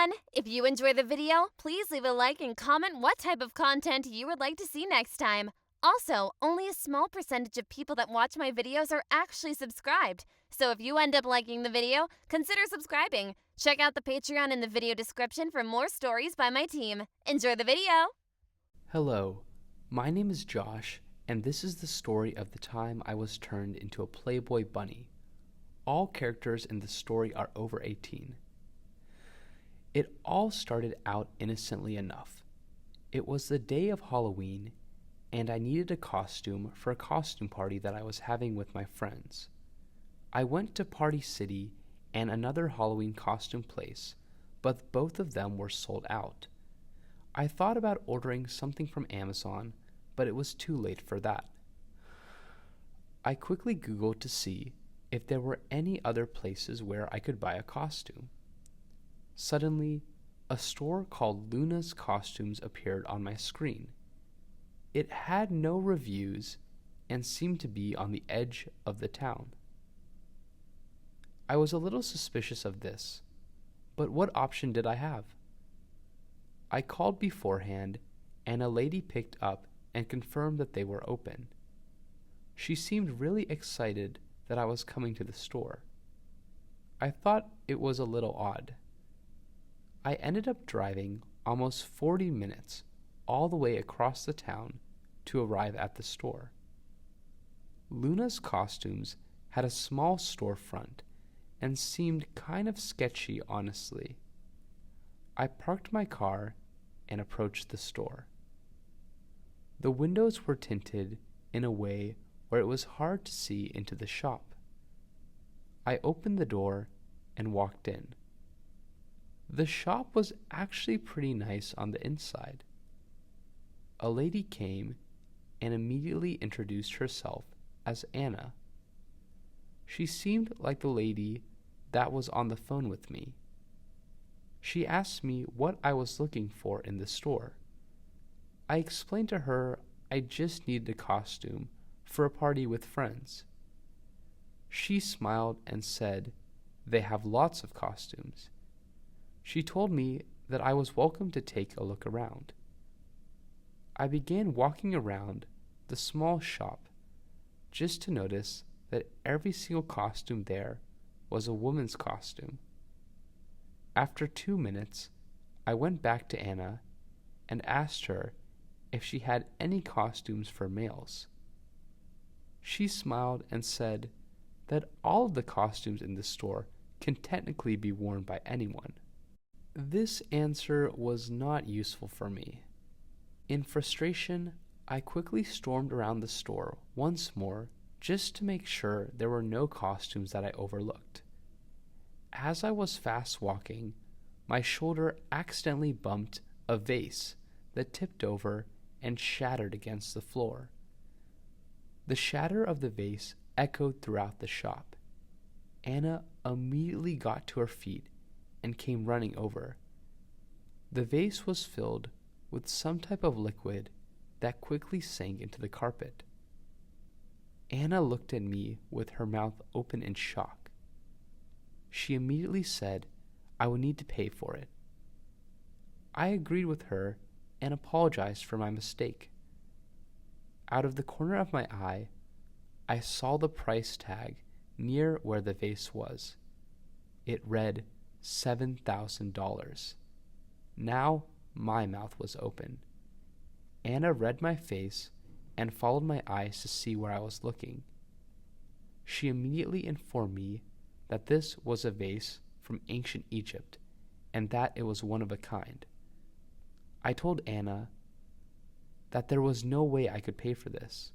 everyone! If you enjoy the video, please leave a like and comment what type of content you would like to see next time. Also, only a small percentage of people that watch my videos are actually subscribed. So if you end up liking the video, consider subscribing. Check out the Patreon in the video description for more stories by my team. Enjoy the video! Hello, my name is Josh, and this is the story of the time I was turned into a Playboy bunny. All characters in the story are over 18. It all started out innocently enough. It was the day of Halloween, and I needed a costume for a costume party that I was having with my friends. I went to Party City and another Halloween costume place, but both of them were sold out. I thought about ordering something from Amazon, but it was too late for that. I quickly Googled to see if there were any other places where I could buy a costume. Suddenly, a store called Luna's Costumes appeared on my screen. It had no reviews and seemed to be on the edge of the town. I was a little suspicious of this, but what option did I have? I called beforehand, and a lady picked up and confirmed that they were open. She seemed really excited that I was coming to the store. I thought it was a little odd. I ended up driving almost 40 minutes all the way across the town to arrive at the store. Luna's Costumes had a small storefront and seemed kind of sketchy, honestly. I parked my car and approached the store. The windows were tinted in a way where it was hard to see into the shop. I opened the door and walked in. The shop was actually pretty nice on the inside. A lady came and immediately introduced herself as Anna. She seemed like the lady that was on the phone with me. She asked me what I was looking for in the store. I explained to her I just needed a costume for a party with friends. She smiled and said, "They have lots of costumes." She told me that I was welcome to take a look around. I began walking around the small shop just to notice that every single costume there was a woman's costume. After 2 minutes, I went back to Anna and asked her if she had any costumes for males. She smiled and said that all of the costumes in the store can technically be worn by anyone. This answer was not useful for me. In frustration, I quickly stormed around the store once more just to make sure there were no costumes that I overlooked. As I was fast walking, my shoulder accidentally bumped a vase that tipped over and shattered against the floor. The shatter of the vase echoed throughout the shop. Anna immediately got to her feet and came running over. The vase was filled with some type of liquid that quickly sank into the carpet. Anna looked at me with her mouth open in shock. She immediately said I would need to pay for it. I agreed with her and apologized for my mistake. Out of the corner of my eye, I saw the price tag near where the vase was. It read $7,000. Now my mouth was open. Anna read my face and followed my eyes to see where I was looking. She immediately informed me that this was a vase from ancient Egypt and that it was one of a kind. I told Anna that there was no way I could pay for this.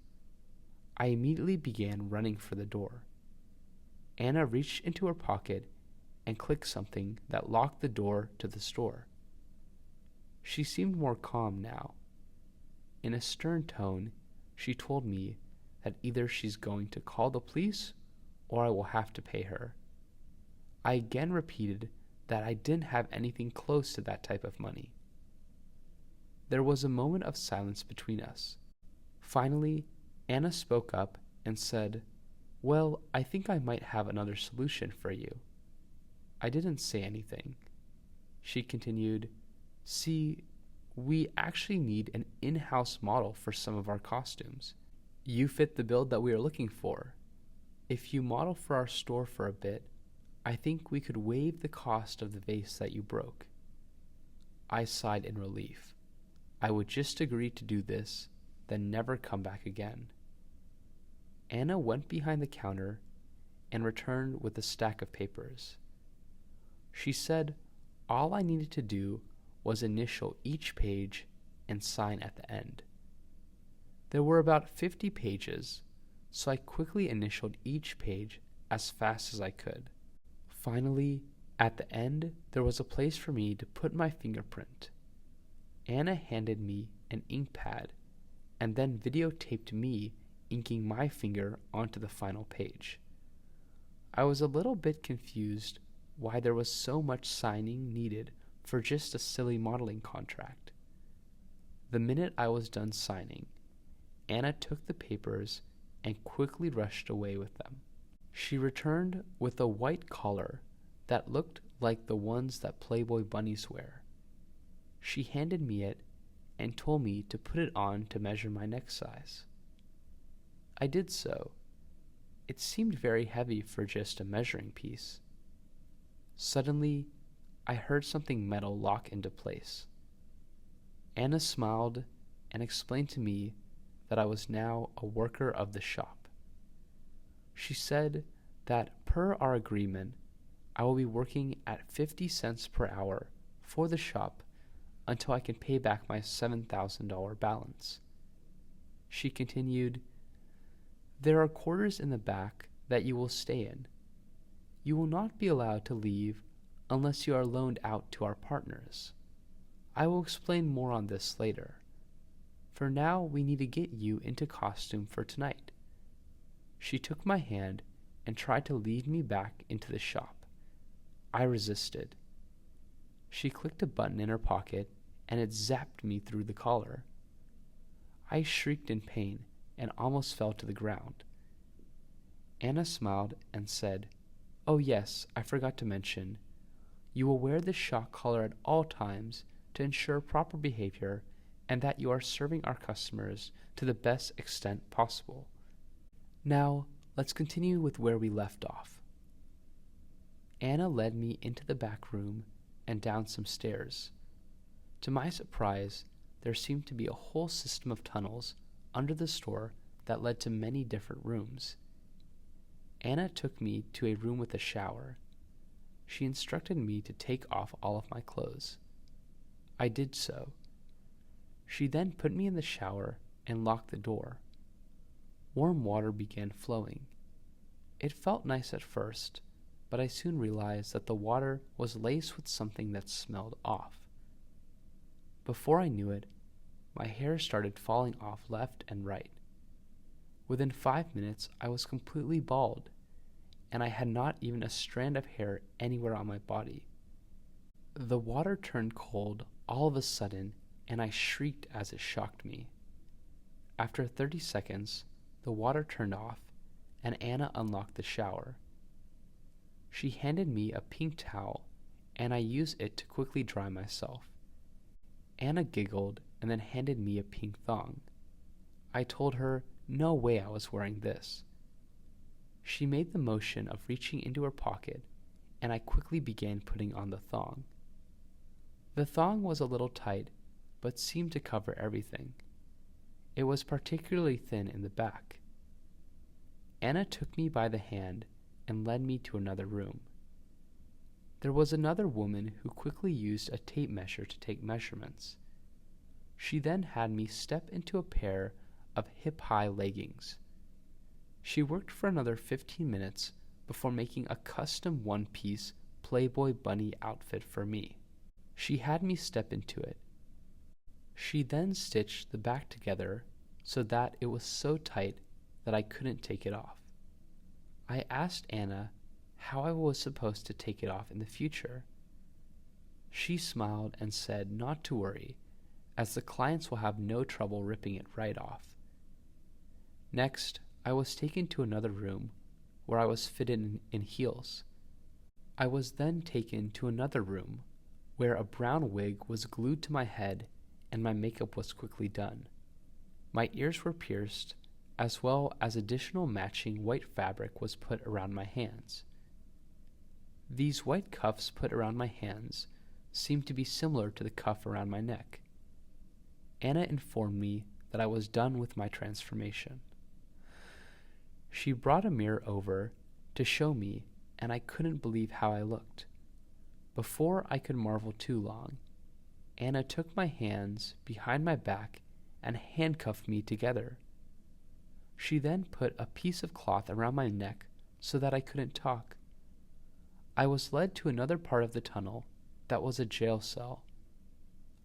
I immediately began running for the door. Anna reached into her pocket and clicked something that locked the door to the store. She seemed more calm now. In a stern tone, she told me that either she's going to call the police or I will have to pay her. I again repeated that I didn't have anything close to that type of money. There was a moment of silence between us. Finally, Anna spoke up and said, "Well, I think I might have another solution for you." I didn't say anything. She continued, "See, we actually need an in-house model for some of our costumes. You fit the build that we are looking for. If you model for our store for a bit, I think we could waive the cost of the vase that you broke." I sighed in relief. I would just agree to do this, then never come back again. Anna went behind the counter and returned with a stack of papers. She said all I needed to do was initial each page and sign at the end. There were about 50 pages, so I quickly initialed each page as fast as I could. Finally, at the end, there was a place for me to put my fingerprint. Anna handed me an ink pad and then videotaped me inking my finger onto the final page. I was a little bit confused why there was so much signing needed for just a silly modeling contract. The minute I was done signing, Anna took the papers and quickly rushed away with them. She returned with a white collar that looked like the ones that Playboy bunnies wear. She handed me it and told me to put it on to measure my neck size. I did so. It seemed very heavy for just a measuring piece. Suddenly, I heard something metal lock into place. Anna smiled and explained to me that I was now a worker of the shop. She said that per our agreement, I will be working at 50 cents per hour for the shop until I can pay back my $7,000 balance. She continued, "There are quarters in the back that you will stay in. You will not be allowed to leave unless you are loaned out to our partners. I will explain more on this later. For now, we need to get you into costume for tonight." She took my hand and tried to lead me back into the shop. I resisted. She clicked a button in her pocket and it zapped me through the collar. I shrieked in pain and almost fell to the ground. Anna smiled and said, "Oh yes, I forgot to mention. You will wear this shock collar at all times to ensure proper behavior and that you are serving our customers to the best extent possible. Now, let's continue with where we left off." Anna led me into the back room and down some stairs. To my surprise, there seemed to be a whole system of tunnels under the store that led to many different rooms. Anna took me to a room with a shower. She instructed me to take off all of my clothes. I did so. She then put me in the shower and locked the door. Warm water began flowing. It felt nice at first, but I soon realized that the water was laced with something that smelled off. Before I knew it, my hair started falling off left and right. Within 5 minutes, I was completely bald, and I had not even a strand of hair anywhere on my body. The water turned cold all of a sudden, and I shrieked as it shocked me. After 30 seconds, the water turned off, and Anna unlocked the shower. She handed me a pink towel, and I used it to quickly dry myself. Anna giggled and then handed me a pink thong. I told her no way I was wearing this. She made the motion of reaching into her pocket, and I quickly began putting on the thong. The thong was a little tight, but seemed to cover everything. It was particularly thin in the back. Anna took me by the hand and led me to another room. There was another woman who quickly used a tape measure to take measurements. She then had me step into a pair of hip-high leggings. She worked for another 15 minutes before making a custom one-piece Playboy bunny outfit for me. She had me step into it. She then stitched the back together so that it was so tight that I couldn't take it off. I asked Anna how I was supposed to take it off in the future. She smiled and said not to worry, as the clients will have no trouble ripping it right off. Next, I was taken to another room where I was fitted in heels. I was then taken to another room where a brown wig was glued to my head and my makeup was quickly done. My ears were pierced, as well as additional matching white fabric was put around my hands. These white cuffs put around my hands seemed to be similar to the cuff around my neck. Anna informed me that I was done with my transformation. She brought a mirror over to show me, and I couldn't believe how I looked. Before I could marvel too long, Anna took my hands behind my back and handcuffed me together. She then put a piece of cloth around my neck so that I couldn't talk. I was led to another part of the tunnel that was a jail cell.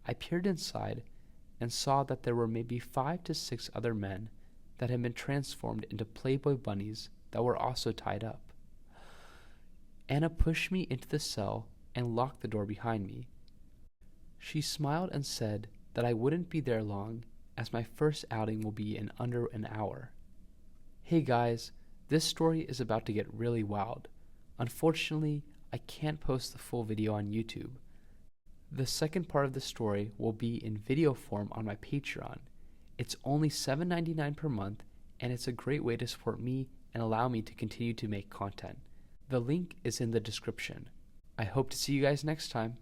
I peered inside and saw that there were maybe 5 to 6 other men that had been transformed into Playboy bunnies that were also tied up. Anna pushed me into the cell and locked the door behind me. She smiled and said that I wouldn't be there long, as my first outing will be in under an hour. Hey guys, this story is about to get really wild. Unfortunately, I can't post the full video on YouTube. The second part of the story will be in video form on my Patreon. It's only $7.99 per month, and it's a great way to support me and allow me to continue to make content. The link is in the description. I hope to see you guys next time.